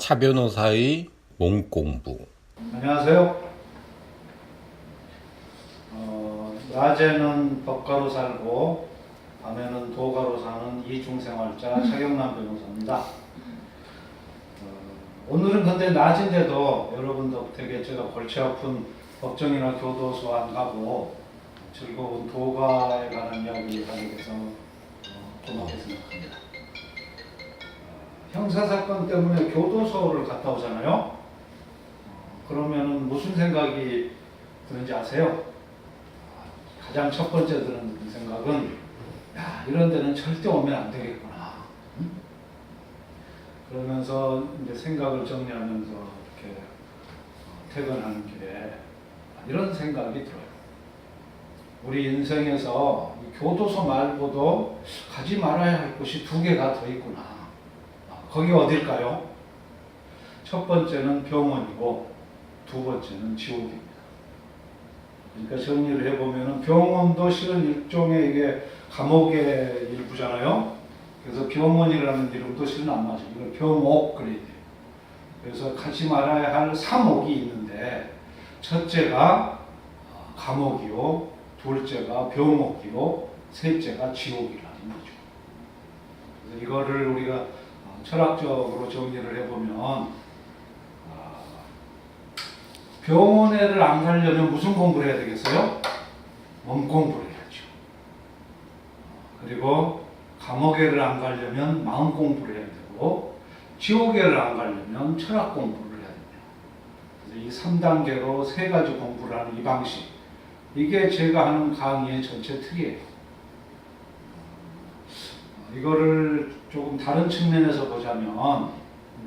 차 변호사의 몸 공부. 안녕하세요. 낮에는 법가로 살고 밤에는 도가로 사는 이중생활자 차경남 변호사입니다. 오늘은 근데 낮인데도 여러분 덕택에 제가 골치 아픈 법정이나 교도소 안 가고 즐거운 도가에 관한 이야기 하게 돼서 고맙게 생각합니다. 형사사건 때문에 교도소를 갔다 오잖아요. 그러면 무슨 생각이 드는지 아세요? 가장 첫 번째 드는 생각은 야, 이런 데는 절대 오면 안 되겠구나. 그러면서 이제 생각을 정리하면서 이렇게 퇴근하는 길에 이런 생각이 들어요. 우리 인생에서 교도소 말고도 가지 말아야 할 곳이 두 개가 더 있구나. 거기 어딜까요? 첫 번째는 병원이고 두 번째는 지옥입니다. 그러니까 정리를 해보면 병원도 실은 일종의 이게 감옥의 일부잖아요. 그래서 병원이라는 이름도 실은 안 맞아요. 이걸 병옥 그래야 돼요. 그래서 가지 말아야 할 3옥이 있는데 첫째가 감옥이요, 둘째가 병옥이요, 셋째가 지옥이라는 거죠. 그래서 이거를 우리가 철학적으로 정리를 해보면 병원에를 안 가려면 무슨 공부를 해야 되겠어요? 몸 공부를 해야죠. 그리고 감옥에를 안 가려면 마음 공부를 해야 되고 지옥에를 안 가려면 철학 공부를 해야 됩니다. 그래서 이 3단계로 세 가지 공부를 하는 이 방식, 이게 제가 하는 강의의 전체 틀이에요. 이거를 조금 다른 측면에서 보자면,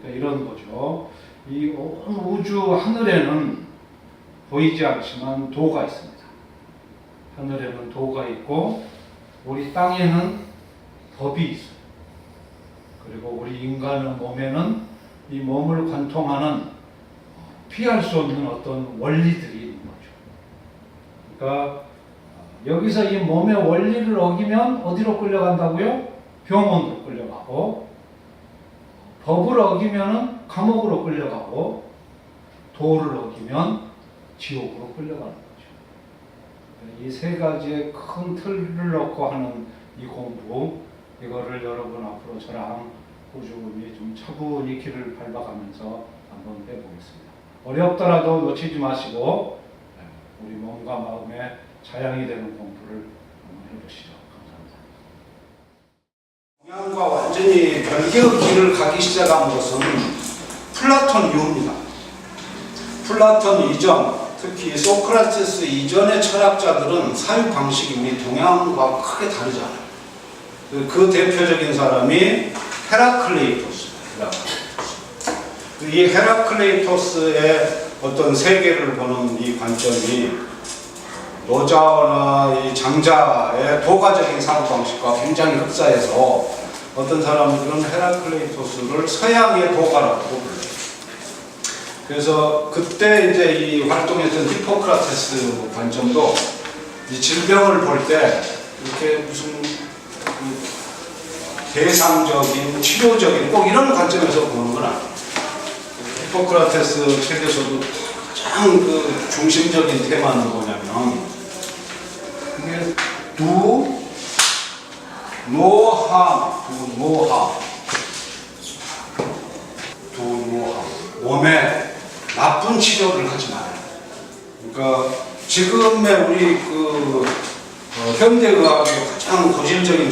그러니까 이런 거죠. 이 우주 하늘에는 보이지 않지만 도가 있습니다. 하늘에는 도가 있고, 우리 땅에는 법이 있어요. 그리고 우리 인간의 몸에는 이 몸을 관통하는 피할 수 없는 어떤 원리들이 있는 거죠. 그러니까 여기서 이 몸의 원리를 어기면 어디로 끌려간다고요? 병원으로 끌려가고, 법을 어기면 감옥으로 끌려가고, 도를 어기면 지옥으로 끌려가는 거죠. 이 세 가지의 큰 틀을 놓고 하는 이 공부, 이거를 여러분 앞으로 저랑 꾸준히 좀 차분히 길을 밟아가면서 한번 해보겠습니다. 어렵더라도 놓치지 마시고 우리 몸과 마음에 자양이 되는 공부를 한번 해보시죠. 동양과 완전히 별개의 길을 가기 시작한 것은 플라톤 이후입니다. 플라톤 이전, 특히 소크라테스 이전의 철학자들은 사유 방식이 우리 동양과 크게 다르잖아요. 그 대표적인 사람이 헤라클레이토스입니다. 이 헤라클레이토스의 어떤 세계를 보는 이 관점이 노자나 이 장자의 도가적인 사고방식과 굉장히 흡사해서 어떤 사람들은 헤라클레이토스를 서양의 도가라고 불러요. 그래서 그때 이제 이 활동했던 히포크라테스 관점도 이 질병을 볼 때 이렇게 무슨 대상적인, 치료적인 꼭 이런 관점에서 보는 건 아니에요. 히포크라테스 책에서도 가장 그 중심적인 테마는 뭐냐면 이게 노하 몸에 나쁜 치료를 하지 말아요. 그러니까 지금의 우리 현대의학의 가장 고질적인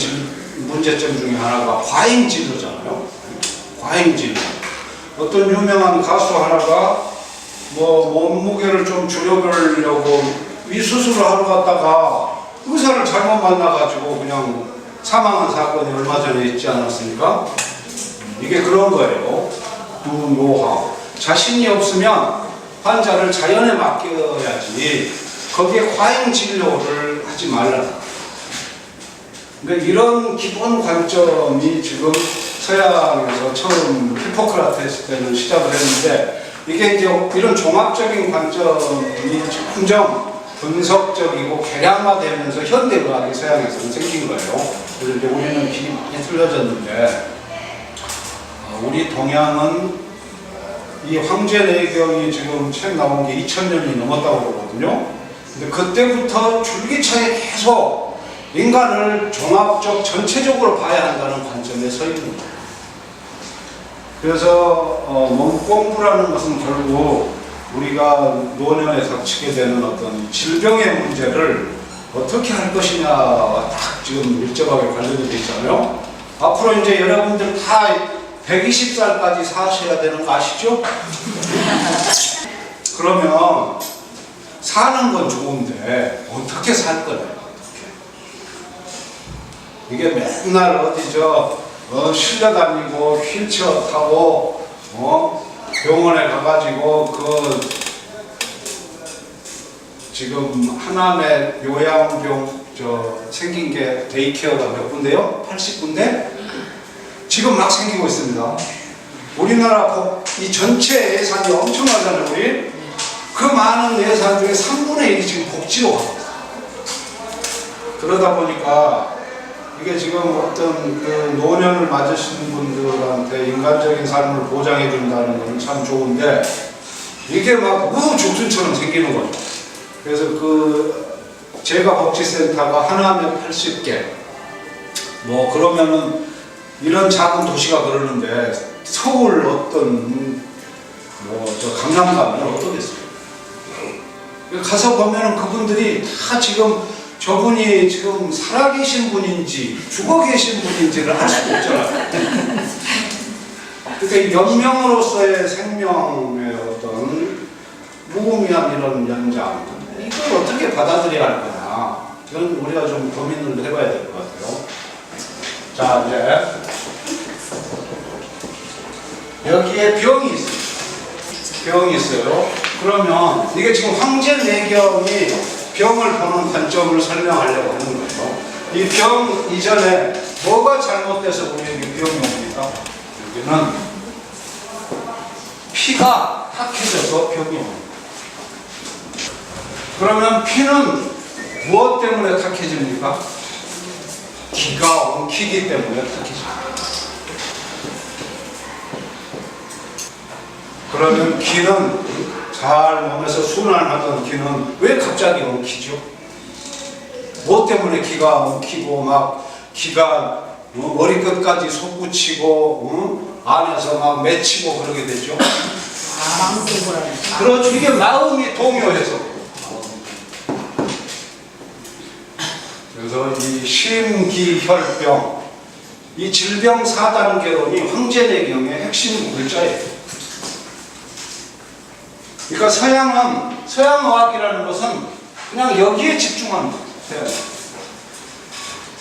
문제점 중에 하나가 과잉진료잖아요. 과잉진료. 어떤 유명한 가수 하나가 몸무게를 좀 줄여보려고 위수술을 하러 갔다가 의사를 잘못 만나가지고 그냥 사망한 사건이 얼마 전에 있지 않았습니까? 이게 그런 거예요. 노하. 자신이 없으면 환자를 자연에 맡겨야지 거기에 과잉 진료를 하지 말라. 그러니까 이런 기본 관점이 지금 서양에서 처음 히포크라테스 때는 시작을 했는데 이게 이제 이런 종합적인 관점이 점점 분석적이고 개량화되면서 현대의학이 서양에서는 생긴 거예요. 그래서 이제 우리는 길이 많이 틀려졌는데 우리 동양은 이 황제내경이 지금 책 나온 게 2000년이 넘었다고 그러거든요. 근데 그때부터 줄기차게 계속 인간을 종합적 전체적으로 봐야 한다는 관점에 서 있는 거예요. 그래서 몸공부라는 것은 결국 우리가 노년에 닥치게 되는 어떤 질병의 문제를 어떻게 할 것이냐와 딱 지금 밀접하게 관련이 되어 있잖아요. 앞으로 이제 여러분들 다 120살까지 사셔야 되는 거 아시죠? 그러면 사는 건 좋은데 어떻게 살 거냐? 이게 맨날 어디죠? 실려 다니고 휠체어 타고 병원에 가가지고 지금 하남에 요양병 생긴 게 데이케어가 몇 군데요? 80군데? 지금 막 생기고 있습니다. 우리나라 이 전체 예산이 엄청나잖아요, 우리. 그 많은 예산 중에 3분의 1이 지금 복지로 가고 있어요. 그러다 보니까 이게 지금 어떤 그 노년을 맞으신 분들한테 인간적인 삶을 보장해 준다는 건 참 좋은데 이게 막 우후죽순처럼 생기는 거죠. 그래서 제가 복지센터가 하나면 80개 그러면은 이런 작은 도시가 그러는데 서울 어떤 강남 가면 어떠겠어요? 가서 보면은 그분들이 다 지금 저분이 지금 살아계신 분인지 죽어 계신 분인지를 알 수가 없잖아요. 그러니까 연명으로서의 생명의 어떤 무의미한 이런 연장, 이걸 어떻게 받아들여야 할 거냐, 이건 우리가 좀 고민을 해봐야 될 것 같아요. 자, 이제 여기에 병이 있어요. 병이 있어요. 그러면 이게 지금 황제내경이 병을 보는 관점을 설명하려고 하는 거예요. 이 병 이전에 뭐가 잘못돼서 우리에게 병이 옵니까? 여기는 피가 탁해져서 병이 옵니다. 그러면 피는 무엇 때문에 탁해집니까? 기가 엉키기 때문에 탁해집니다. 그러면 기는 잘 몸에서 순환하던 기는 왜 갑자기 엉키죠? 뭐 때문에 기가 엉키고 막 기가 머리끝까지 솟구치고 안에서 막 맺히고 그러게 되죠? 그렇죠. 이게 마음이 동요해서. 그래서 이 심기혈병, 이 질병 4단계론이 황제내경의 핵심 글자예요. 그러니까 서양의학이라는 것은 그냥 여기에 집중합니다.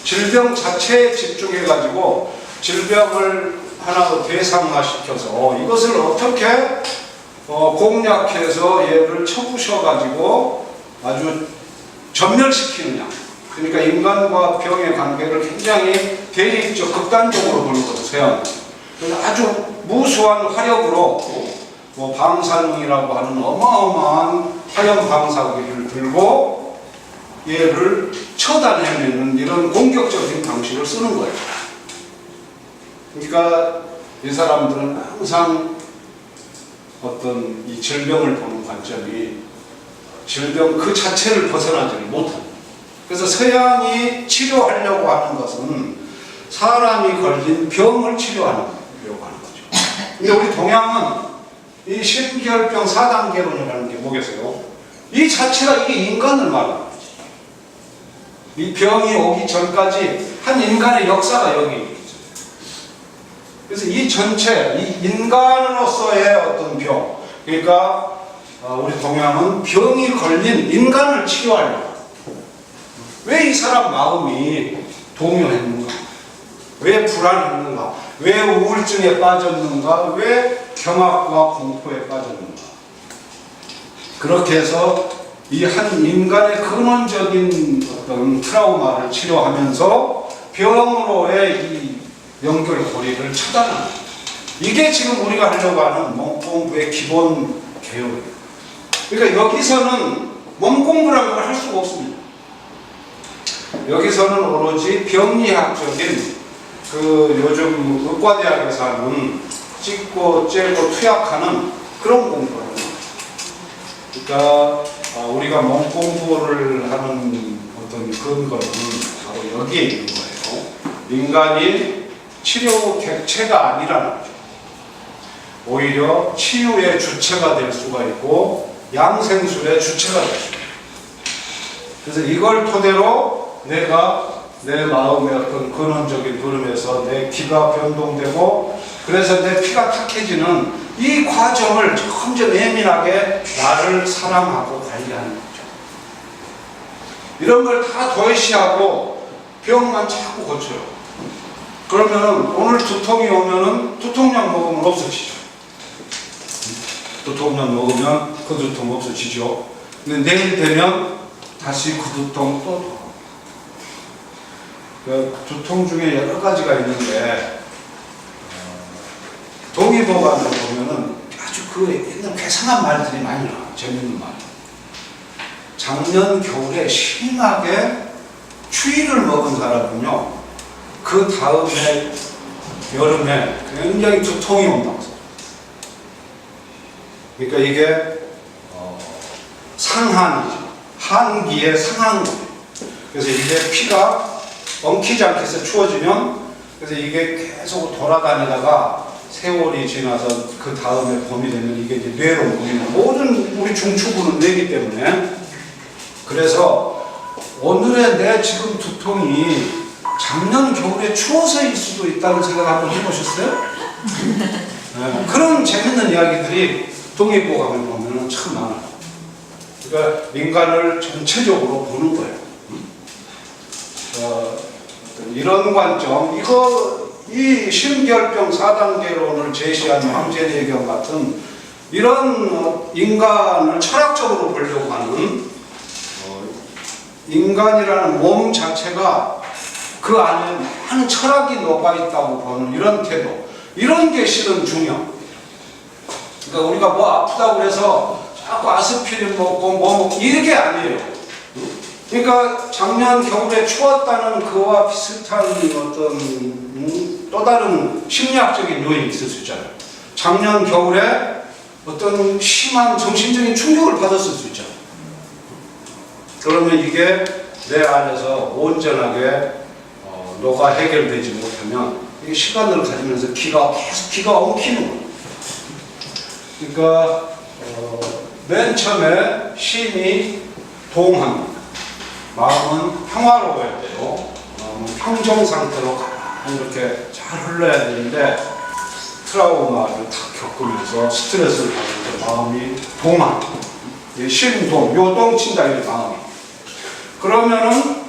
질병 자체에 집중해가지고 질병을 하나 대상화시켜서 이것을 어떻게 공략해서 얘를 쳐부셔가지고 아주 전멸시키느냐. 그러니까 인간과 병의 관계를 굉장히 대립적, 극단적으로 보는 거죠, 서양은. 그래서 아주 무수한 화력으로 방사능이라고 하는 어마어마한 화염 방사기를 들고 얘를 처단해내는 이런 공격적인 방식을 쓰는 거예요. 그러니까 이 사람들은 항상 어떤 이 질병을 보는 관점이 질병 그 자체를 벗어나지를 못합니다. 그래서 서양이 치료하려고 하는 것은 사람이 걸린 병을 치료하려고 하는 거죠. 근데 우리 동양은 이 심기혈병 4단계론이라는 게 뭐겠어요? 이 자체가 이게 인간을 말하는 거지. 이 병이 오기 전까지 한 인간의 역사가 여기 있어요. 그래서 이 전체, 이 인간으로서의 어떤 병, 그러니까 우리 동양은 병이 걸린 인간을 치료하려고. 왜 이 사람 마음이 동요했는가? 왜 불안했는가? 왜 우울증에 빠졌는가? 왜 경악과 공포에 빠졌는가? 그렇게 해서 이 한 인간의 근원적인 어떤 트라우마를 치료하면서 병으로의 이 연결고리를 차단하는, 이게 지금 우리가 하려고 하는 몸공부의 기본 개요예요. 그러니까 여기서는 몸공부라는 걸 할 수가 없습니다. 여기서는 오로지 병리학적인 요즘 의과대학에서 하는 찍고 째고 투약하는 그런 공부를 하는 거예요. 그러니까 우리가 몸 공부를 하는 어떤 근거는 바로 여기에 있는 거예요. 인간이 치료 객체가 아니라는 거죠. 오히려 치유의 주체가 될 수가 있고 양생술의 주체가 될 수가 있어요. 그래서 이걸 토대로 내가 내 마음의 어떤 근원적인 흐름에서 내 기가 변동되고 그래서 내 피가 탁해지는 이 과정을 점점 예민하게 나를 사랑하고 관리하는 거죠. 이런 걸 다 도외시하고 병만 자꾸 고쳐요. 그러면은 오늘 두통이 오면은 두통약 먹으면 없어지죠. 두통약 먹으면 그 두통 없어지죠. 근데 내일 되면 다시 그 두통 또 돌아옵니다. 그 두통 중에 여러 가지가 있는데 동의보감을 보면은 아주 그 옛날 괴상한 말들이 많이 나와요. 재밌는 말. 작년 겨울에 심하게 추위를 먹은 사람은요, 그 다음에 여름에 굉장히 두통이 온다고 해요. 그러니까 이게 상한이죠. 한기의 상한기예요. 그래서 이게 피가 엉키지 않게 해서 추워지면 그래서 이게 계속 돌아다니다가 세월이 지나서 그 다음에 봄이 되면 이게 이제 뇌로 모이는 모든 우리 중추부는 뇌이기 때문에 그래서 오늘의 내 지금 두통이 작년 겨울에 추워서일 수도 있다는 생각 한번 해보셨어요? 네, 그런 재밌는 이야기들이 동의보감을 보면 참 많아요. 그러니까 인간을 전체적으로 보는 거예요. 이런 관점, 이 심결병 4단계론을 제시한 황제내경 같은 이런 인간을 철학적으로 보려고 하는 인간이라는 몸 자체가 그 안에 많은 철학이 녹아있다고 보는 이런 태도, 이런 게 실은 중요해요. 그러니까 우리가 뭐 아프다고 해서 자꾸 아스피린 먹고 뭐 먹고 이게 아니에요. 그러니까 작년 겨울에 추웠다는 그와 비슷한 어떤 또 다른 심리학적인 요인이 있을 수 있잖아요. 작년 겨울에 어떤 심한 정신적인 충격을 받았을 수 있잖아요. 그러면 이게 내 안에서 온전하게 녹아 해결되지 못하면 이게 시간을 가지면서 계속 기가 엉키는 거예요. 그러니까 맨 처음에 심이 동합니다. 마음은 평화로워야 돼요. 평정 상태로 가만히 이렇게 잘 흘러야 되는데 트라우마를 다 겪으면서 스트레스를 받으면서 마음이 동합. 심동, 요동 친다 이 마음이. 그러면은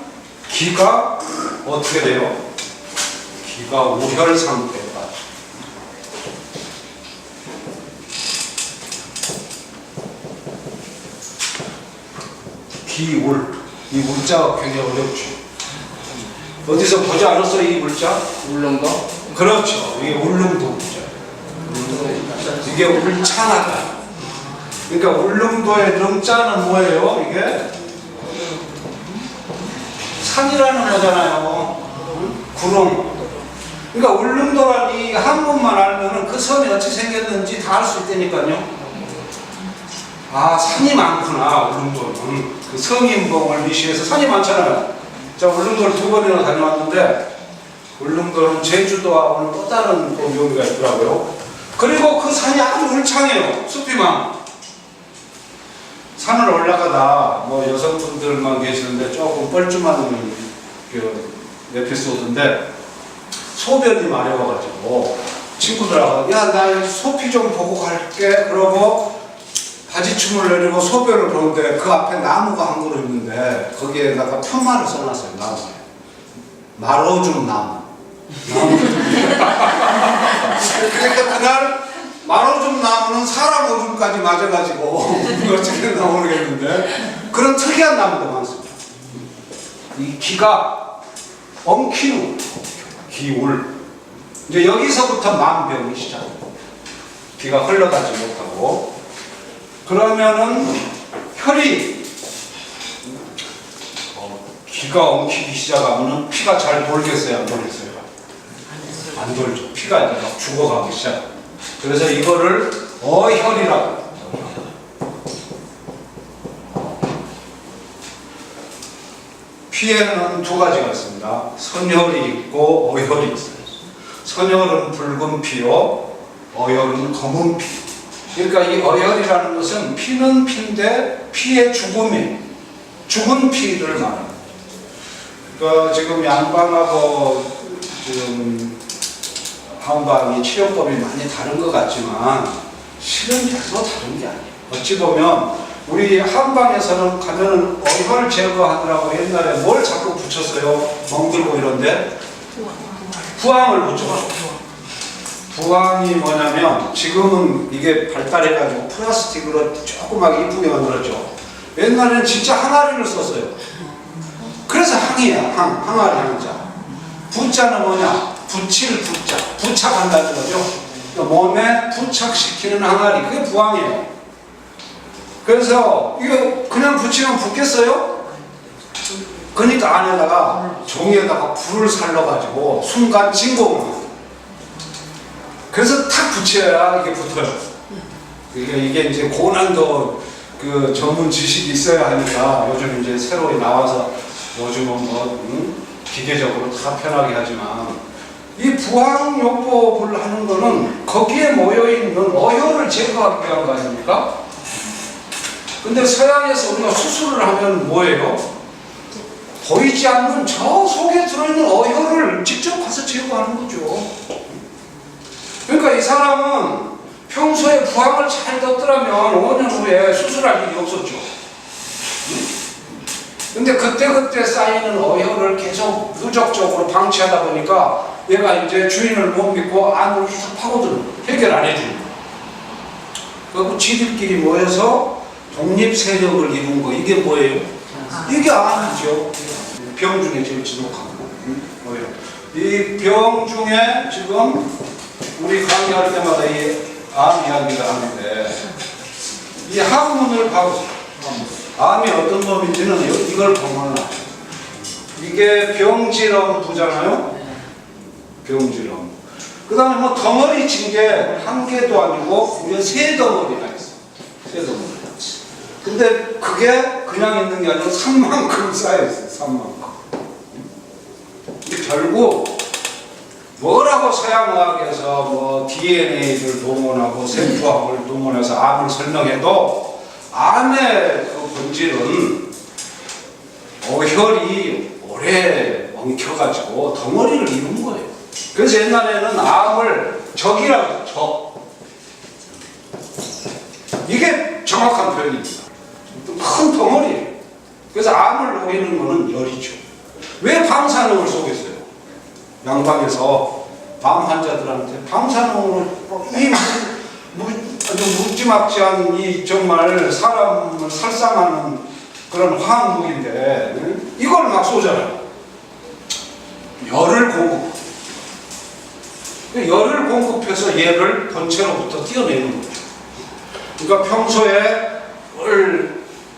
기가 어떻게 돼요? 기가 우혈 상태에 빠져. 기울. 이 물자가 굉장히 어렵죠. 어디서 보지 않았어요, 이 물자? 울릉도? 그렇죠. 이게 울릉도 물자. 이게 울창하다. 그러니까 울릉도의 릉자는 뭐예요? 이게 산이라는 거잖아요. 구름. 그러니까 울릉도란 이 한문만 알면은 그 섬이 어떻게 생겼는지 다 알 수 있다니까요. 아, 산이 많구나, 울릉도는. 그 성인봉을 위시해서 산이 많잖아요. 제가 울릉도를 2번이나 다녀왔는데, 울릉도는 제주도하고는 또 다른 묘미가 있더라고요. 그리고 그 산이 아주 울창해요. 숲이 많아. 산을 올라가다, 뭐 여성분들만 계시는데 조금 뻘쭘한 그 에피소드인데, 소변이 마려워가지고, 친구들하고, 야, 나 소피 좀 보고 갈게. 그러고, 바지춤을 내리고 소변을 보는데 그 앞에 나무가 한 그루 있는데 거기에다가 편말을 써놨어요. 나무에 말어준 나무. 그러니까 그날 말어준 나무는 사람 오줌까지 맞아가지고 어떻게 됐나 모르겠는데 그런 특이한 나무도 많습니다. 이 기가 엉키는 기울. 이제 여기서부터 만병이 시작합니다. 기가 흘러가지 못하고. 그러면은 혈이 기가 엉키기 시작하면은 피가 잘 돌겠어요, 안 돌겠어요? 안 돌죠. 피가 이제 막 죽어가기 시작. 그래서 이거를 어혈이라고. 피에는 두 가지가 있습니다. 선혈이 있고 어혈이 있어요. 선혈은 붉은 피요, 어혈은 검은 피. 그러니까 이 어혈이라는 것은 피는 피인데 피의 죽음이 죽은 피를 말합니다. 그러니까 지금 양방하고 지금 한방이 치료법이 많이 다른 것 같지만 실은 별로 다른 게 아니에요. 어찌 보면 우리 한방에서는 가면은 어혈을 제거하느라고 옛날에 뭘 자꾸 붙였어요? 멍들고 이런데 부항을 붙여서. 부항이 뭐냐면 지금은 이게 발달해가지고 플라스틱으로 조그맣게 이쁘게 만들었죠. 옛날에는 진짜 항아리를 썼어요. 그래서 항이야. 항아리 항자. 부자는 뭐냐? 붙일 부자. 부착한다는 거죠. 몸에 부착시키는 항아리. 그게 부항이에요. 그래서 이거 그냥 붙이면 붙겠어요? 그러니까 안에다가 종이에다가 불을 살려가지고 순간 진공을 해요. 그래서 탁 붙여야 이게 붙어요. 이게 이제 고난도 그 전문 지식이 있어야 하니까 요즘 이제 새로 나와서 요즘은 뭐 기계적으로 다 편하게 하지만 이 부항요법을 하는 거는 거기에 모여있는 어혈을 제거하기 위한 거 아닙니까? 근데 서양에서 우리가 수술을 하면 뭐예요? 보이지 않는 저 속에 들어있는 어혈을 직접 가서 제거하는 거죠. 그러니까 이 사람은 평소에 부항을 잘 뒀더라면 5년 후에 수술할 일이 없었죠. 근데 그때그때 쌓이는 어혈을 계속 누적적으로 방치하다 보니까 얘가 이제 주인을 못 믿고 안으로 계속 파고드는 해결 안 해주는 거예요. 그리고 지들끼리 모여서 독립 세력을 이룬 거, 이게 뭐예요? 이게 암이죠. 병 중에 제일 지독한 거. 뭐예요? 이 병 중에 지금 우리 강의할 때마다 이 암 이야기를 하는데 이 학문을 봐보세요. 암이 어떤 범인지는 이걸 보면 알아요. 이게 병질염부잖아요. 병질염. 그 다음에 뭐 덩어리 친 게 한 개도 아니고 우리가 세 덩어리나 있어요. 세 덩어리. 근데 그게 그냥 있는 게 아니라 산만큼 쌓여있어요. 산만큼. 결국 뭐라고 서양의학에서 뭐 DNA를 동원하고 세포학을 동원해서 암을 설명해도 암의 그 본질은 어혈이 오래 엉켜가지고 덩어리를 이룬 거예요. 그래서 옛날에는 암을 적이라고 해요. 적. 이게 정확한 표현입니다. 큰 덩어리예요. 그래서 암을 녹이는 거는 열이죠. 왜 방사능을 쏘겠어요? 양방에서 암 환자들한테 방사능으로 이 아주 묵지막지한 이 정말 사람을 살상하는 그런 화학무기인데 이걸 막 쏘잖아요. 열을 공급. 열을 공급해서 얘를 본체로부터 띄어내는 거죠. 그러니까 평소에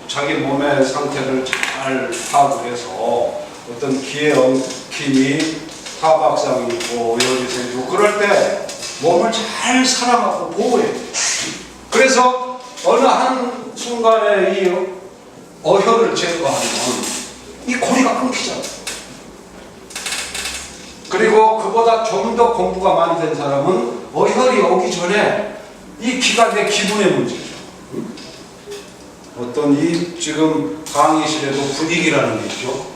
자기 몸의 상태를 잘 파악을 해서 어떤 기의 엉킴이 타박상이 있고 여지서 있고 그럴 때 몸을 잘 살아가고 보호해요. 그래서 어느 한 순간에 이 어혈을 제거하면 이 고리가 끊기잖아요. 그리고 그보다 좀 더 공부가 많이 된 사람은 어혈이 오기 전에 이 기가 내 기분의 문제죠. 어떤 이 지금 강의실에도 분위기라는 게 있죠.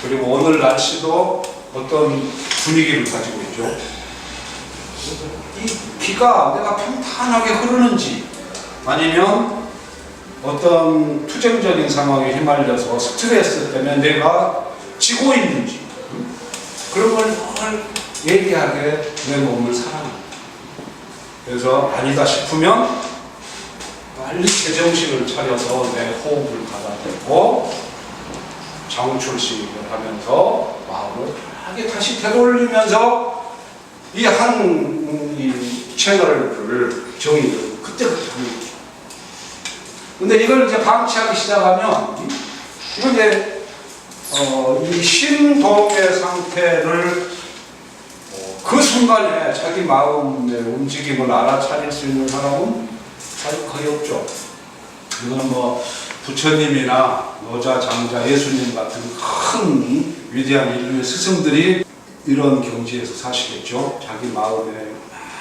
그리고 오늘 날씨도 어떤 분위기를 가지고 있죠. 이 기가 내가 평탄하게 흐르는지 아니면 어떤 투쟁적인 상황에 휘말려서 스트레스 때문에 내가 지고 있는지 그런 걸 늘 예리하게 내 몸을 사랑합니다. 그래서 아니다 싶으면 빨리 제정신을 차려서 내 호흡을 가다듬고 정출식을 하면서 마음을 편하게 다시 되돌리면서 이 한 채널을 정의를 그때그때 하는 거죠. 근데 이걸 이제 방치하기 시작하면 이건 이제 이 심동의 상태를 그 순간에 자기 마음의 움직임을 알아차릴 수 있는 사람은 사실 거의 없죠. 이거는 뭐 부처님이나 노자, 장자, 예수님 같은 큰 위대한 인류의 스승들이 이런 경지에서 사시겠죠. 자기 마음에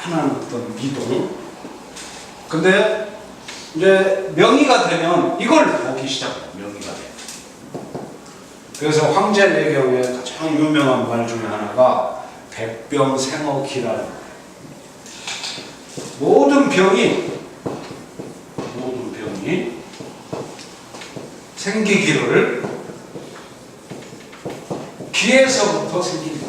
편한 어떤 미동. 근데 이제 명의가 되면 이걸 보기 시작해요. 명의가 돼요. 그래서 황제내경의 가장 유명한 말 중에 하나가 백병생어기라는 모든 병이 생기기를 기에서부터 생긴다.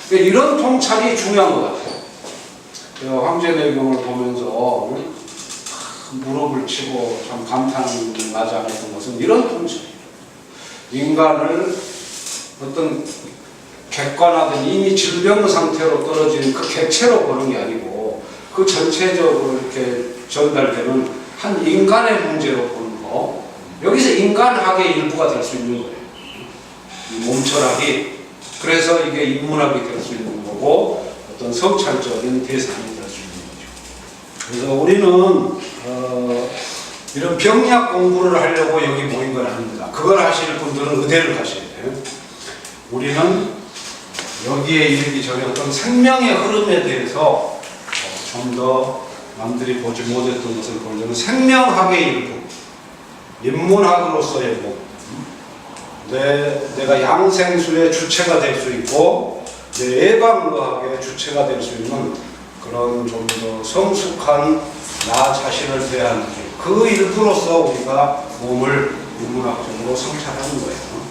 그러니까 이런 통찰이 중요한 것 같아요. 황제내경을 보면서 무릎을 치고 참 감탄을 나지 않았던 것은 이런 통찰이에요. 인간을 어떤 객관화된 이미 질병 상태로 떨어진 그 객체로 보는 게 아니고 그 전체적으로 이렇게 전달되는 한 인간의 문제로 보는 거. 여기서 인간학의 일부가 될 수 있는 거예요. 이 몸철학이. 그래서 이게 인문학이 될 수 있는 거고 어떤 성찰적인 대상이 될 수 있는 거죠. 그래서 우리는 이런 병리학 공부를 하려고 여기 모인 건 아닙니다. 그걸 하실 분들은 의대를 가셔야 돼요. 우리는 여기에 이르기 전에 어떤 생명의 흐름에 대해서 좀 더 남들이 보지 못했던 것을 보려는 생명학의 일부, 인문학으로서의 뭐 내가 양생수의 주체가 될 수 있고 내 예방의학의 주체가 될 수 있는 그런 좀 더 성숙한 나 자신을 대하는 그 일부로서 우리가 몸을 인문학적으로 성찰하는 거예요.